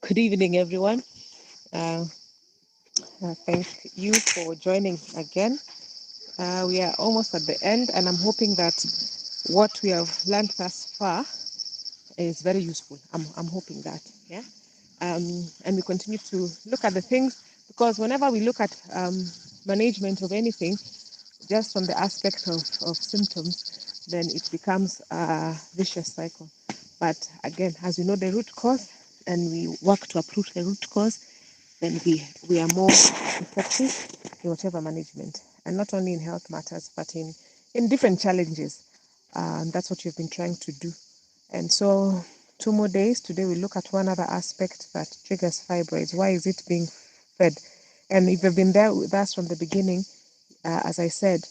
Good evening, everyone. Uh, thank you for joining again. We are almost at the end, and I'm hoping that what we have learned thus far is very useful. I'm hoping that, yeah. And we continue to look at the things, because whenever we look at management of anything, just from the aspect of symptoms, then it becomes a vicious cycle. But again, as we know the root cause and we work to uproot the root cause, then we are more effective in whatever management, and not only in health matters, but in different challenges. That's what you've been trying to do. And so, 2 more days. Today we look at one other aspect that triggers fibroids. Why is it being fed? And if you've been there with us from the beginning, as I said,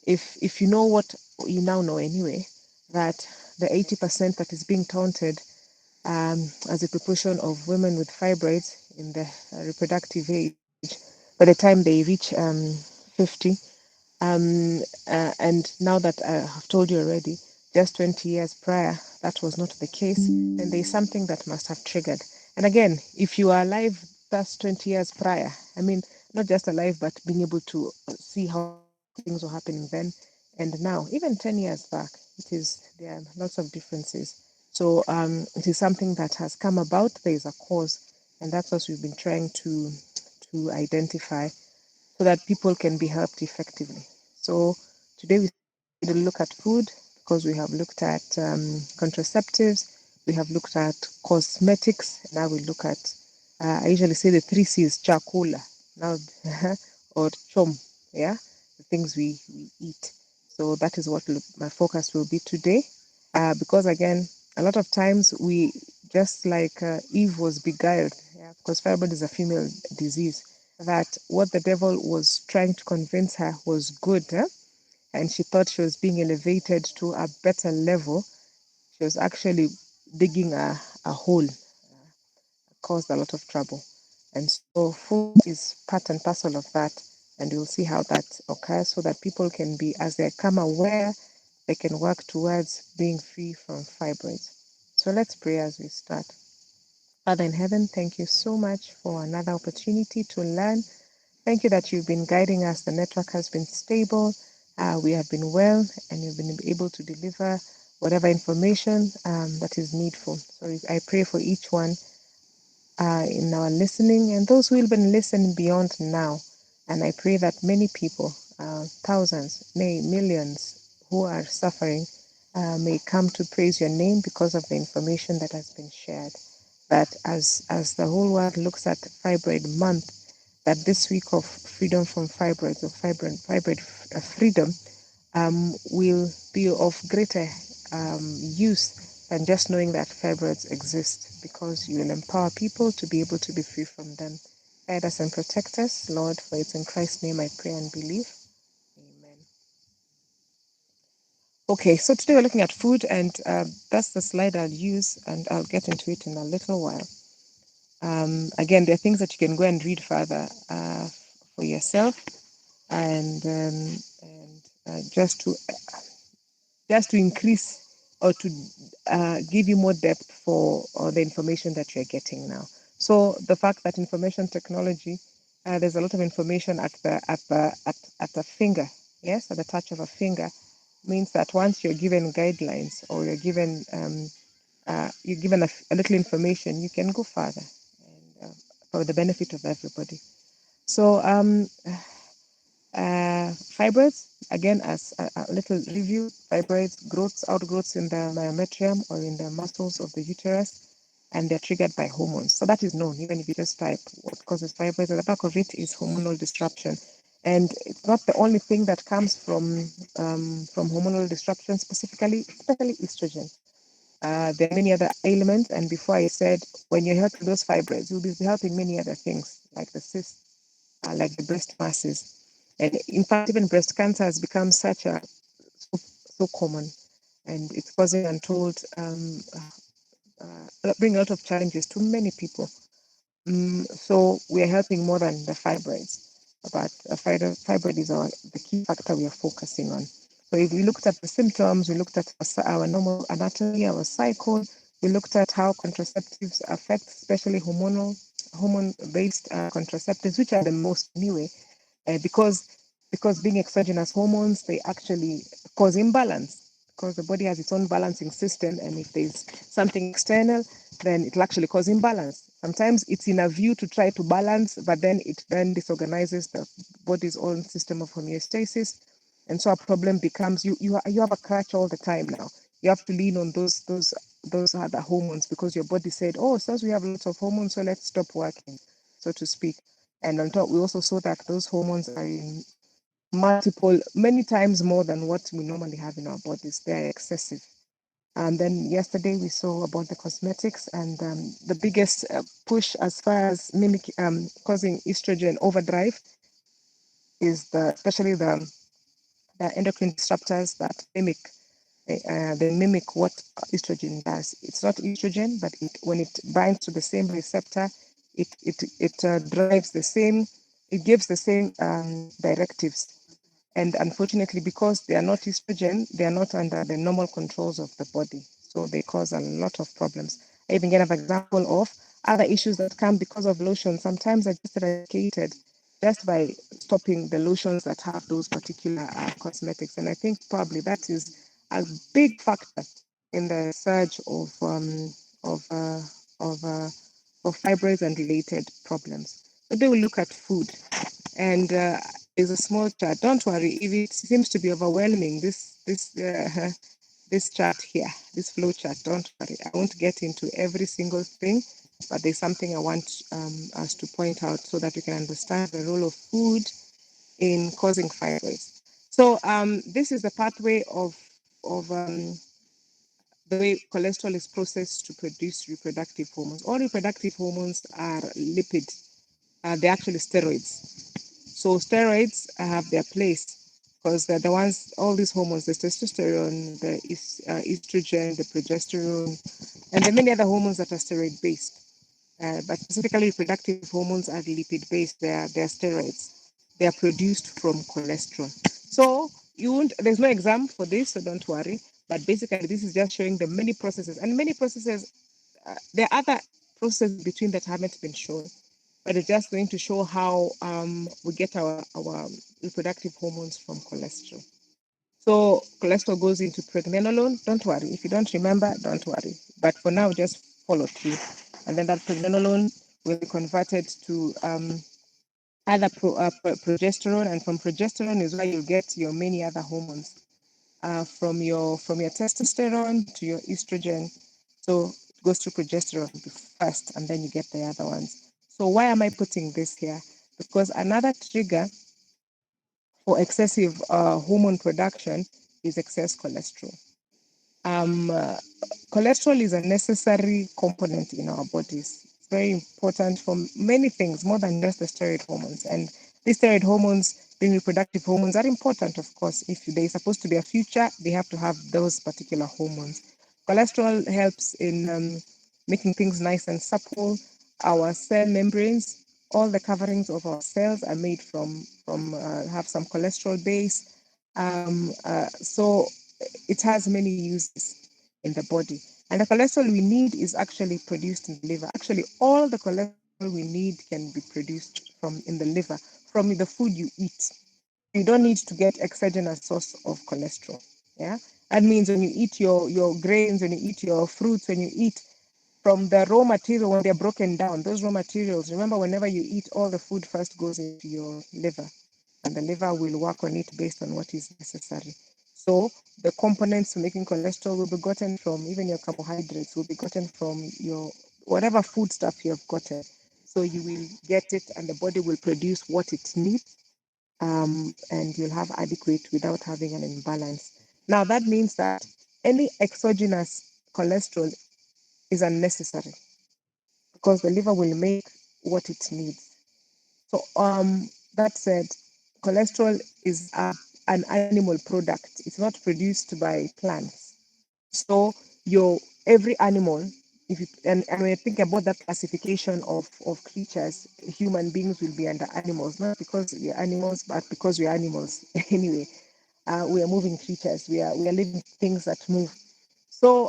if you know what you now know anyway, that the 80% that is being counted as a proportion of women with fibroids in the reproductive age, by the time they reach 50, and now that I have told you already, just 20 years prior, that was not the case, then there is something that must have triggered. And again, if you are alive, that's 20 years prior. I mean, not just alive, but being able to see how things were happening then and now, even 10 years back, there are lots of differences. So it is something that has come about. There is a cause, and that's what we've been trying to identify so that people can be helped effectively. So today we will look at food, because we have looked at contraceptives, we have looked at cosmetics. Now we look at, I usually say the 3 C's: chakula, now, or chom, yeah, the things we eat. So that is what my focus will be today, because again, a lot of times we, just like Eve was beguiled, yeah, because fibroid is a female disease, that what the devil was trying to convince her was good, and she thought she was being elevated to a better level. She was actually digging a hole, caused a lot of trouble. And so food is part and parcel of that. And we'll see how that occurs, so that people can be, as they become aware, they can work towards being free from fibroids. So let's pray as we start. Father in heaven, thank you so much for another opportunity to learn. Thank you that you've been guiding us. The network has been stable. We have been well, and you've been able to deliver whatever information that is needful. So I pray for each one in our listening, and those who will be listening beyond now. And I pray that many people, thousands, nay, millions who are suffering, may come to praise your name because of the information that has been shared. That as the whole world looks at Fibroid Month, that this week of freedom from fibroids, or fibroid freedom, will be of greater use than just knowing that fibroids exist, because you will empower people to be able to be free from them. Guide us and protect us, Lord, for it's in Christ's name I pray and believe. Amen. Okay, so today we're looking at food, and that's the slide I'll use, and I'll get into it in a little while. Again, there are things that you can go and read further for yourself, and just to increase, or to give you more depth for the information that you're getting now. So the fact that information technology, there's a lot of information at the finger, yes, at the touch of a finger, means that once you're given guidelines, or you're given a little information, you can go further, and for the benefit of everybody. So fibroids, again, as a little review: fibroids, outgrowths in the myometrium, or in the muscles of the uterus, and they're triggered by hormones. So that is known, even if you just type what causes fibroids, at the back of it is hormonal disruption. And it's not the only thing that comes from hormonal disruption specifically, especially estrogen. There are many other ailments, and before I said, when you're helping those fibroids, you'll be helping many other things, like the cysts, like the breast masses. And in fact, even breast cancer has become so common, and it's causing untold, bring a lot of challenges to many people. So we are helping more than the fibroids, but fibroid is the key factor we are focusing on. So if we looked at the symptoms, we looked at our normal anatomy, our cycle, we looked at how contraceptives affect, especially hormone-based contraceptives, which are the most anyway, because being exogenous hormones, they actually cause imbalance because the body has its own balancing system, and if there's something external, then it'll actually cause imbalance. Sometimes it's in a view to try to balance, but then it then disorganizes the body's own system of homeostasis, and so a problem becomes you have a crutch all the time now. You have to lean on those other hormones because your body said, oh, since we have lots of hormones, so let's stop working, so to speak. And on top, we also saw that those hormones are in many times more than what we normally have in our bodies. They're excessive. And then yesterday we saw about the cosmetics, and the biggest push as far as causing estrogen overdrive is especially the endocrine disruptors that they mimic what estrogen does. It's not estrogen, but when it binds to the same receptor, it drives the same, it gives the same directives. And unfortunately, because they are not estrogen, they are not under the normal controls of the body. So they cause a lot of problems. I even get an example of other issues that come because of lotion. Sometimes are just eradicated just by stopping the lotions that have those particular cosmetics. And I think probably that is a big factor in the surge of uh, of uh, of fibroids and related problems. Today we look at food, and is a small chart. Don't worry if it seems to be overwhelming. This chart here, this flow chart. Don't worry. I won't get into every single thing, but there's something I want us to point out so that we can understand the role of food in causing fibroids. So this is the pathway of the way cholesterol is processed to produce reproductive hormones. All reproductive hormones are lipid. They're actually steroids. So steroids have their place because they're the ones, all these hormones, the testosterone, the estrogen, the progesterone, and the many other hormones that are steroid based. But specifically, reproductive hormones are lipid based. They're steroids. They are produced from cholesterol. So you won't. There's no exam for this, so don't worry. But basically, this is just showing the many processes, and many processes. There are other processes between that haven't been shown, but it's just going to show how we get our reproductive hormones from cholesterol. So cholesterol goes into pregnenolone. Don't worry. If you don't remember, don't worry. But for now, just follow through. And then that pregnenolone will be converted to other progesterone. And from progesterone is where you get your many other hormones. From your testosterone to your estrogen. So it goes to progesterone first, and then you get the other ones. So why am I putting this here? Because another trigger for excessive hormone production is excess cholesterol. Um, uh, Cholesterol is a necessary component in our bodies. It's very important for many things, more than just the steroid hormones. And these steroid hormones, being reproductive hormones, are important, of course. If they're supposed to be a future, they have to have those particular hormones. Cholesterol helps in making things nice and supple. Our cell membranes, all the coverings of our cells are made from have some cholesterol base. So it has many uses in the body. And the cholesterol we need is actually produced in the liver. Actually, all the cholesterol we need can be produced from in the liver, from the food you eat. You don't need to get exogenous source of cholesterol. Yeah. That means when you eat your grains, when you eat your fruits, when you eat from the raw material, when they're broken down, those raw materials, remember, whenever you eat, all the food first goes into your liver, and the liver will work on it based on what is necessary. So the components making cholesterol will be gotten from, even your carbohydrates will be gotten from your whatever food stuff you have gotten. So you will get it, and the body will produce what it needs, and you'll have adequate without having an imbalance. Now that means that any exogenous cholesterol is unnecessary because the liver will make what it needs. So that said, cholesterol is an animal product. It's not produced by plants. So your every animal, if you and when you think about that classification of creatures, human beings will be under animals, not because we're animals, but because we're animals anyway. We are moving creatures. We are living things that move. So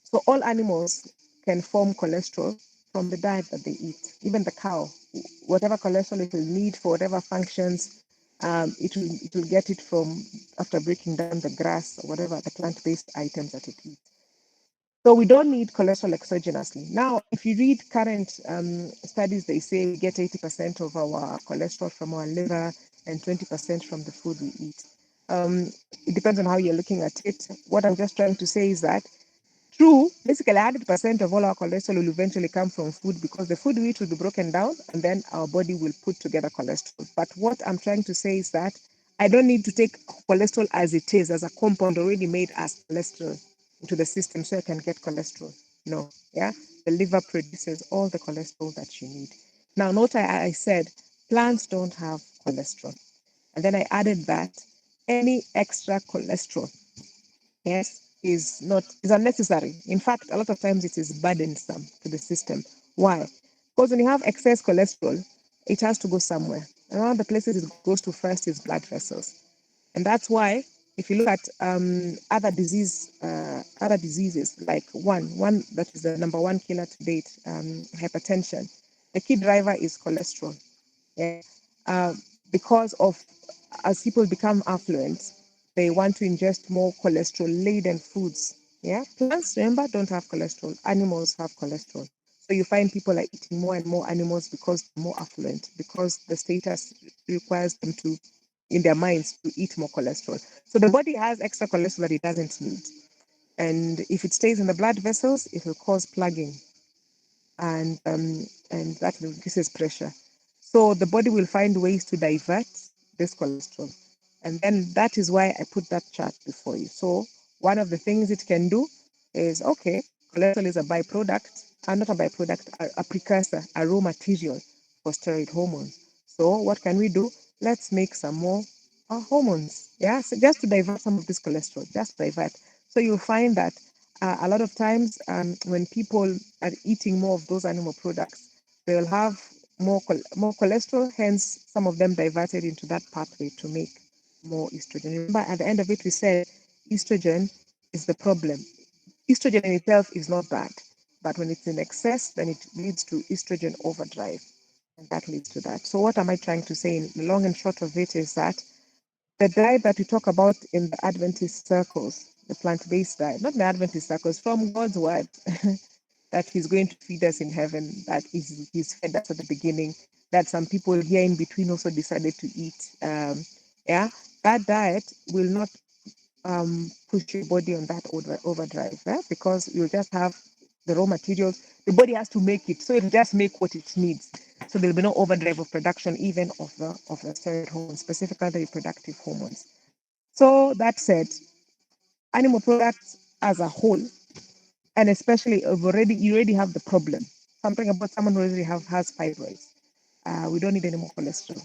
so all animals can form cholesterol from the diet that they eat. Even the cow, whatever cholesterol it will need for whatever functions, it will get it from after breaking down the grass or whatever the plant-based items that it eats. So we don't need cholesterol exogenously. Now, if you read current studies, they say we get 80% of our cholesterol from our liver and 20% from the food we eat. It depends on how you're looking at it. What I'm just trying to say is that true, basically 100% of all our cholesterol will eventually come from food because the food we eat will be broken down and then our body will put together cholesterol. But what I'm trying to say is that I don't need to take cholesterol as it is, as a compound already made as cholesterol into the system so I can get cholesterol. No, yeah, the liver produces all the cholesterol that you need. Now, note I said plants don't have cholesterol. And then I added that any extra cholesterol, yes, is unnecessary. In fact, a lot of times it is burdensome to the system. Why? Because when you have excess cholesterol, it has to go somewhere. And one of the places it goes to first is blood vessels. And that's why if you look at other diseases like one that is the number one killer to date, hypertension, the key driver is cholesterol. Yeah. Uh, because of as people become affluent, they want to ingest more cholesterol-laden foods. Yeah, plants, remember, don't have cholesterol. Animals have cholesterol. So you find people are eating more and more animals because they're more affluent, because the status requires them to, in their minds, to eat more cholesterol. So the body has extra cholesterol that it doesn't need. And if it stays in the blood vessels, it will cause plugging and that increases pressure. So the body will find ways to divert this cholesterol. And then that is why I put that chart before you. So one of the things it can do is okay, cholesterol is a byproduct, and not a byproduct, a precursor, a raw material for steroid hormones. So what can we do? Let's make some more hormones. Yeah, so just to divert some of this cholesterol, just divert. So you'll find that a lot of times when people are eating more of those animal products, they'll have more cholesterol, hence some of them diverted into that pathway to make more estrogen. Remember, at the end of it, we said estrogen is the problem. Estrogen in itself is not bad, but when it's in excess, then it leads to estrogen overdrive, and that leads to that. So, what am I trying to say in the long and short of it is that the diet that we talk about in the Adventist circles, the plant-based diet, not the Adventist circles, from God's word, that He's going to feed us in heaven, that He's fed us at the beginning, that some people here in between also decided to eat. Yeah, that diet will not push your body on that overdrive, because you'll just have the raw materials. The body has to make it, so it'll just make what it needs. So there'll be no overdrive of production, even of the steroid hormones, specifically the reproductive hormones. So that said, animal products as a whole, and especially if you already have the problem, something about someone who already has fibroids, we don't need any more cholesterol.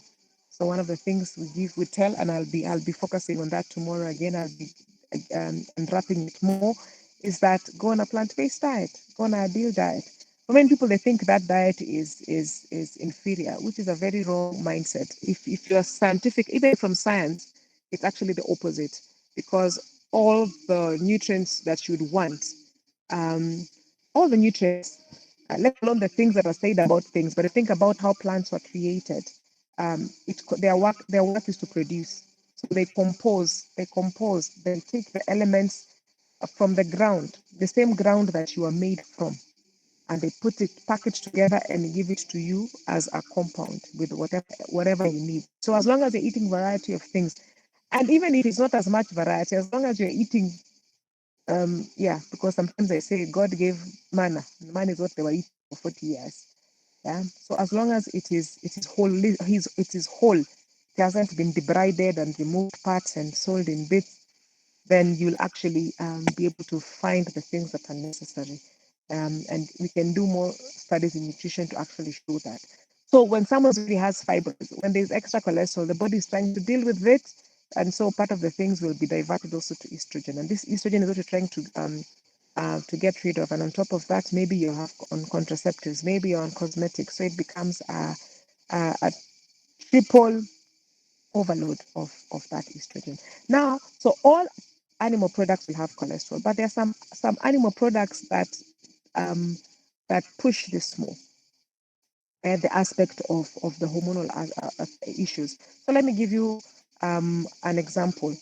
So one of the things we tell, and I'll be focusing on that tomorrow again. I'll be unwrapping it more, is that go on a plant-based diet, go on a ideal diet. For many people, they think that diet is inferior, which is a very wrong mindset. If you're scientific, even from science, it's actually the opposite, because all the nutrients that you'd want, um, all the nutrients, let alone the things that are said about things, but think about how plants were created. Their work is to produce. So they take the elements from the ground, the same ground that you are made from, and they put it packaged together and give it to you as a compound with whatever you need. So as long as you're eating variety of things, and even if it's not as much variety, as long as you're eating, yeah, because sometimes they say God gave manna. Manna is what they were eating for 40 years. Yeah. So as long as it is whole, it is whole. It hasn't been debrided and removed parts and sold in bits, then you'll actually be able to find the things that are necessary. And we can do more studies in nutrition to actually show that. So when someone already has fibroids, when there's extra cholesterol, the body is trying to deal with it. And so part of the things will be diverted also to estrogen. And this estrogen is what you're trying to get rid of. And on top of that, maybe you have on contraceptives, maybe you're on cosmetics. So it becomes a triple overload of that estrogen. Now, so all animal products will have cholesterol, but there are some animal products um, that push this more, and the aspect of the hormonal issues. So let me give you an example.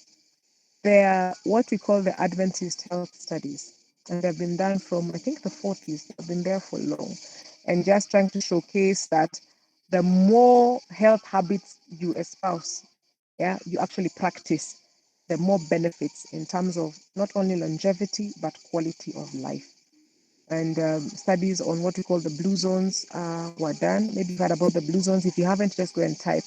There are what we call the Adventist health studies, and they've been done from, I think, the 40s. They've been there for long, and just trying to showcase that the more health habits you espouse, yeah, you actually practice, the more benefits in terms of not only longevity but quality of life. And studies on what we call the blue zones were done. Maybe you've heard about the blue zones. If you haven't, just go and type.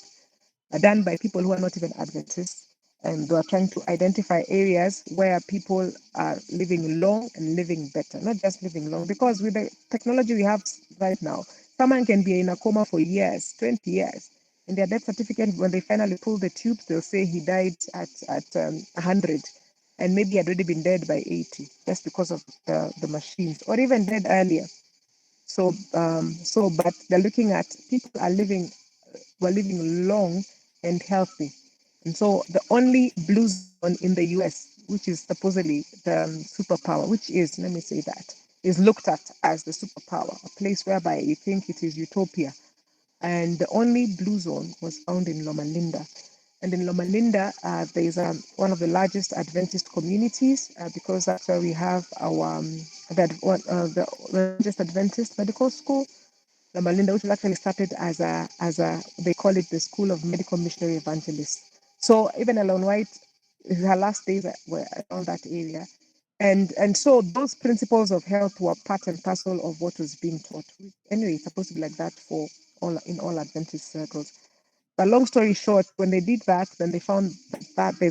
Are done by people who are not even Adventists, and they are trying to identify areas where people are living long and living better, not just living long. Because with the technology we have right now, someone can be in a coma for years, 20 years. In their death certificate, when they finally pull the tubes, they'll say he died at 100, and maybe had already been dead by 80, just because of the machines, or even dead earlier. But they're looking at people are living, were living long and healthy. And so the only blue zone in the US, which is supposedly the superpower, which is, let me say that, is looked at as the superpower, a place whereby you think it is utopia. And the only blue zone was found in Loma Linda. And in Loma Linda, there is one of the largest Adventist communities because that's where we have our the largest Adventist medical school, Loma Linda, which was actually started as a they call it the School of Medical Missionary Evangelists. So even Ellen White, her last days were around that area, and so those principles of health were part and parcel of what was being taught. Anyway, it's supposed to be like that for all in all Adventist circles. But long story short, when they did that, then they found that there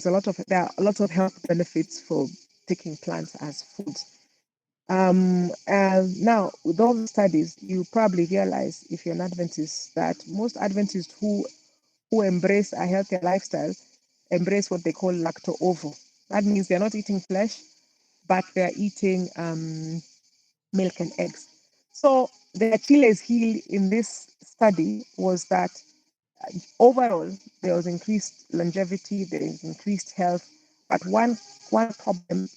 are a lot of health benefits for taking plants as foods. Now, with all the studies, you probably realize, if you're an Adventist, that most Adventists who embrace a healthier lifestyle embrace what they call lacto-ovo. That means they're not eating flesh, but they're eating milk and eggs. So the Achilles heel in this study was that overall there was increased longevity, there is increased health, but one problem,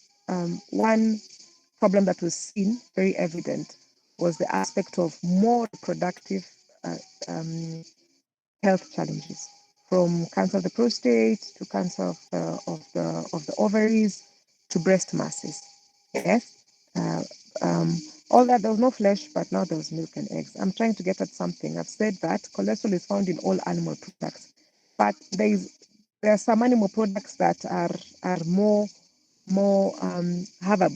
one problem that was seen, very evident, was the aspect of more reproductive uh, um, health challenges, from cancer of the prostate to cancer of the ovaries to breast masses. Yes, uh, um, all that. There was no flesh, but now there was milk and eggs. I'm trying to get at something. I've said that cholesterol is found in all animal products, but there are some animal products that are more have a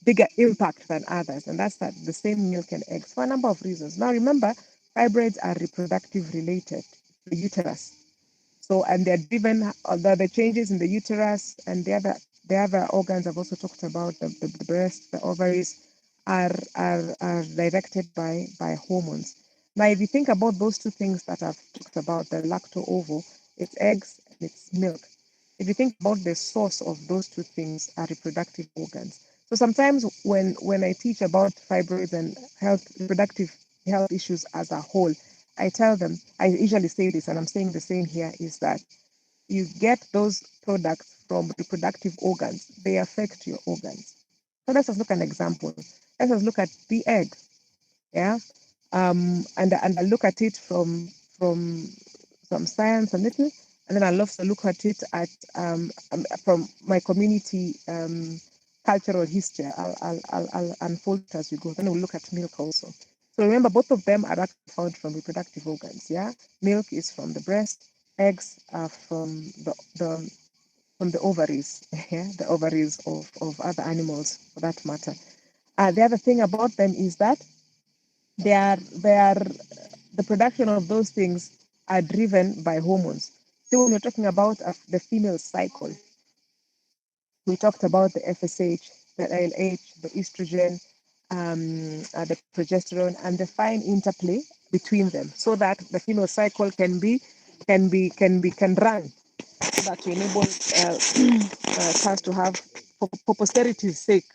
bigger impact than others, and that's that the same milk and eggs for a number of reasons. Now remember, fibroids are reproductive related to the uterus. So, and they're driven, the changes in the uterus and the other organs I've also talked about, the breast, the ovaries, are directed by hormones. Now, if you think about those two things that I've talked about, the lacto-ovo, it's eggs and it's milk. If you think about the source of those two things are reproductive organs. So sometimes when I teach about fibroids and reproductive health issues as a whole, I tell them, I usually say this, and I'm saying the same here, is that you get those products from reproductive organs, they affect your organs. So let's just look at an example. Let's just look at the egg, yeah, and I look at it from some science a little, and then I'll also look at it from my community cultural history. I'll unfold it as we go. Then we'll look at milk also. So remember, both of them are actually found from reproductive organs. Yeah, milk is from the breast, eggs are from the ovaries. Yeah, the ovaries of other animals, for that matter. The other thing about them is that they are the production of those things are driven by hormones. So when we're talking about the female cycle, we talked about the FSH, the LH, the estrogen, the progesterone, and the fine interplay between them, so that the female cycle can run, so that to enable us to have, for posterity's sake,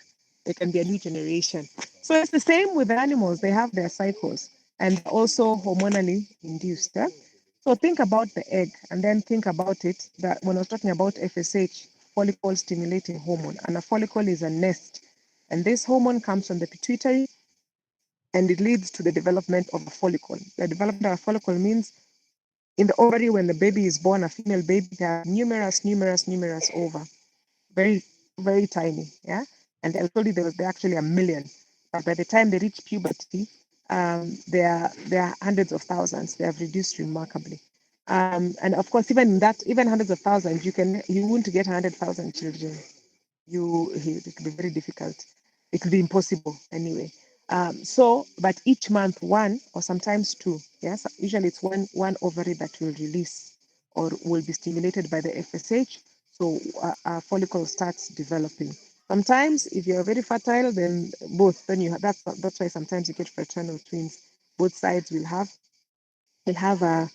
there can be a new generation. So it's the same with the animals; they have their cycles, and also hormonally induced. So think about the egg and then think about it that when I was talking about FSH, follicle stimulating hormone, and a follicle is a nest. And this hormone comes from the pituitary and it leads to the development of a follicle. The development of a follicle means in the ovary, when the baby is born, a female baby, there are numerous ova, very, very tiny, yeah. And I told you there actually a million, but by the time they reach puberty, there are hundreds of thousands. They have reduced remarkably, and of course, even in that, even hundreds of thousands, you won't get 100,000 children. It will be very difficult. It will be impossible anyway. But each month, one or sometimes two. Yes, usually it's one ovary that will release or will be stimulated by the FSH. So a follicle starts developing. Sometimes, if you're very fertile, then both. Then that's why sometimes you get fraternal twins. Both sides will have a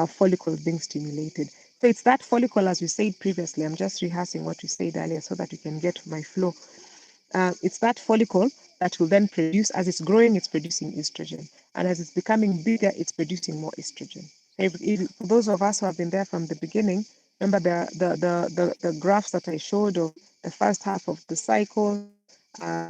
follicle being stimulated. So it's that follicle, as we said previously. I'm just rehearsing what we said earlier so that you can get my flow. It's that follicle that will then produce, as it's growing, it's producing estrogen. And as it's becoming bigger, it's producing more estrogen. For those of us who have been there from the beginning, remember the graphs that I showed of the first half of the cycle,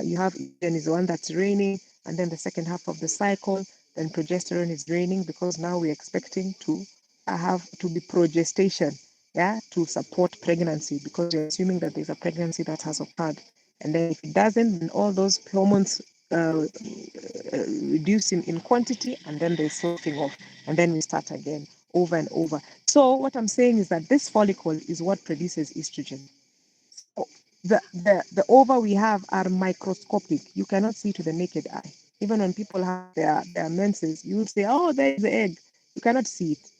you have estrogen is the one that's reigning, and then the second half of the cycle, then progesterone is reigning because now we're expecting to have to be progestation, yeah, to support pregnancy because you're assuming that there's a pregnancy that has occurred. And then if it doesn't, then all those hormones reduce in quantity and then they sloughing off. And then we start again over and over. So what I'm saying is that this follicle is what produces estrogen. So the ova we have are microscopic. You cannot see to the naked eye. Even when people have their menses, you will say, oh, there is the egg. You cannot see it.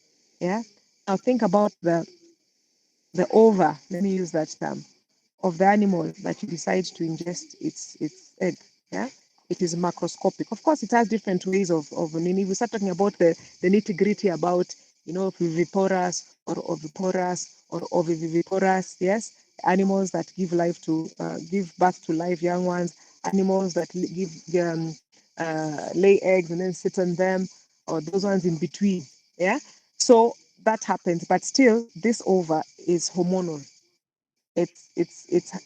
Yeah. Now think about the ova, let me use that term, of the animal that you decide to ingest its egg. Yeah, it is macroscopic. Of course, it has different ways of I mean, if we start talking about the nitty gritty about viviparous or oviparous or oviviparous, yes, animals that give birth to live young ones, animals that lay eggs and then sit on them, or those ones in between. Yeah, so that happens, but still, this ova is hormonal. It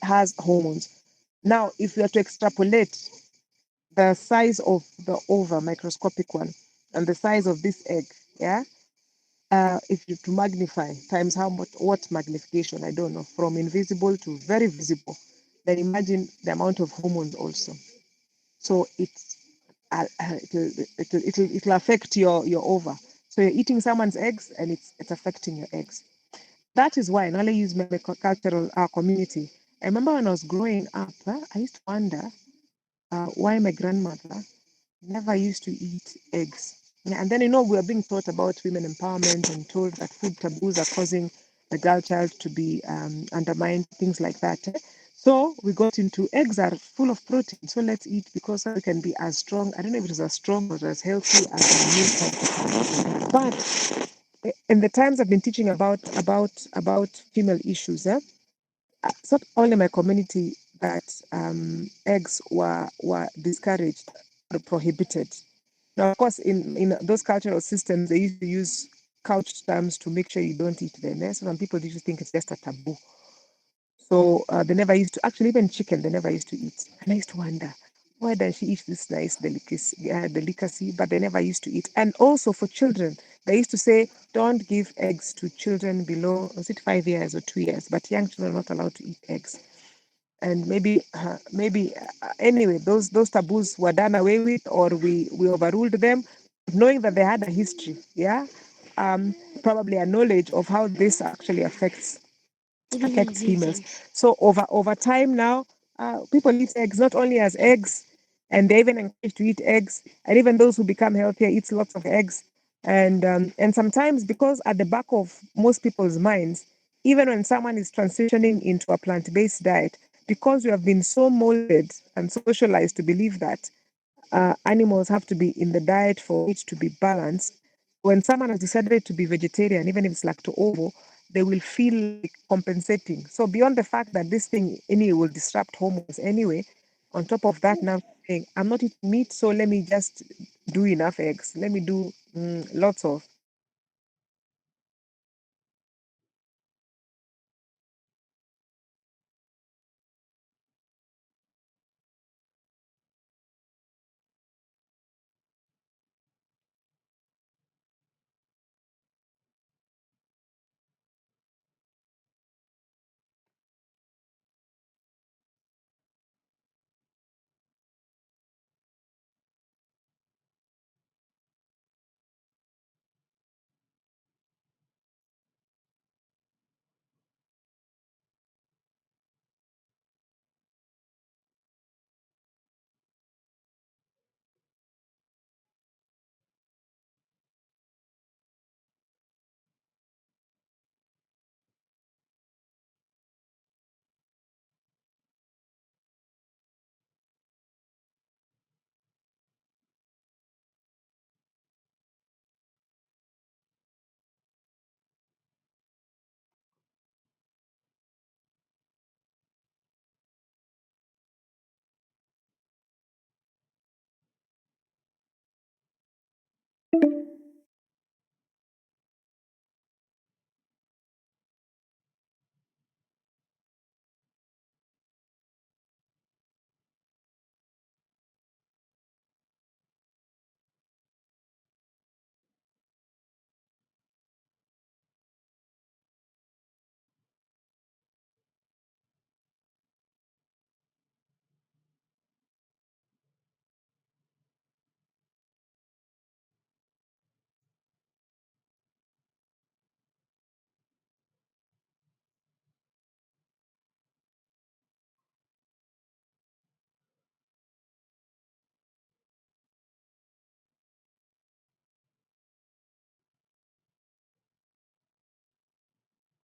has hormones. Now, if you are to extrapolate the size of the ova, microscopic one, and the size of this egg, yeah, if you to magnify times how much, what magnification, I don't know, from invisible to very visible, then imagine the amount of hormones also. So it'll affect your ova. So you're eating someone's eggs and it's affecting your eggs. That is why, and I'll use my cultural community. I remember when I was growing up, I used to wonder why my grandmother never used to eat eggs. Yeah, and then, we are being taught about women empowerment and told that food taboos are causing the girl child to be undermined, things like that. So we got into eggs are full of protein. So let's eat because we can be as strong. I don't know if it is as strong or as healthy as milk. But in the times I've been teaching about female issues, it's not only my community that eggs were discouraged or prohibited. Now, of course, in those cultural systems, they used to use couched terms to make sure you don't eat them. So some people used to think it's just a taboo. So they never used to, actually, even chicken, they never used to eat. And I used to wonder, why does she eat this nice delicacy, but they never used to eat? And also for children, they used to say, don't give eggs to children below, was it 5 years or 2 years? But young children are not allowed to eat eggs. And anyway, those taboos were done away with, or we overruled them, knowing that they had a history, yeah, probably a knowledge of how this actually affects females. So over time now, people eat eggs not only as eggs, and they're even encouraged to eat eggs. And even those who become healthier eat lots of eggs. And sometimes, because at the back of most people's minds, even when someone is transitioning into a plant-based diet, because we have been so molded and socialized to believe that animals have to be in the diet for it to be balanced. When someone has decided to be vegetarian, even if it's lacto-ovo, they will feel like compensating. So beyond the fact that this thing anyway will disrupt hormones anyway, on top of that, now saying I'm not eating meat, so let me just do enough eggs. Let me do lots of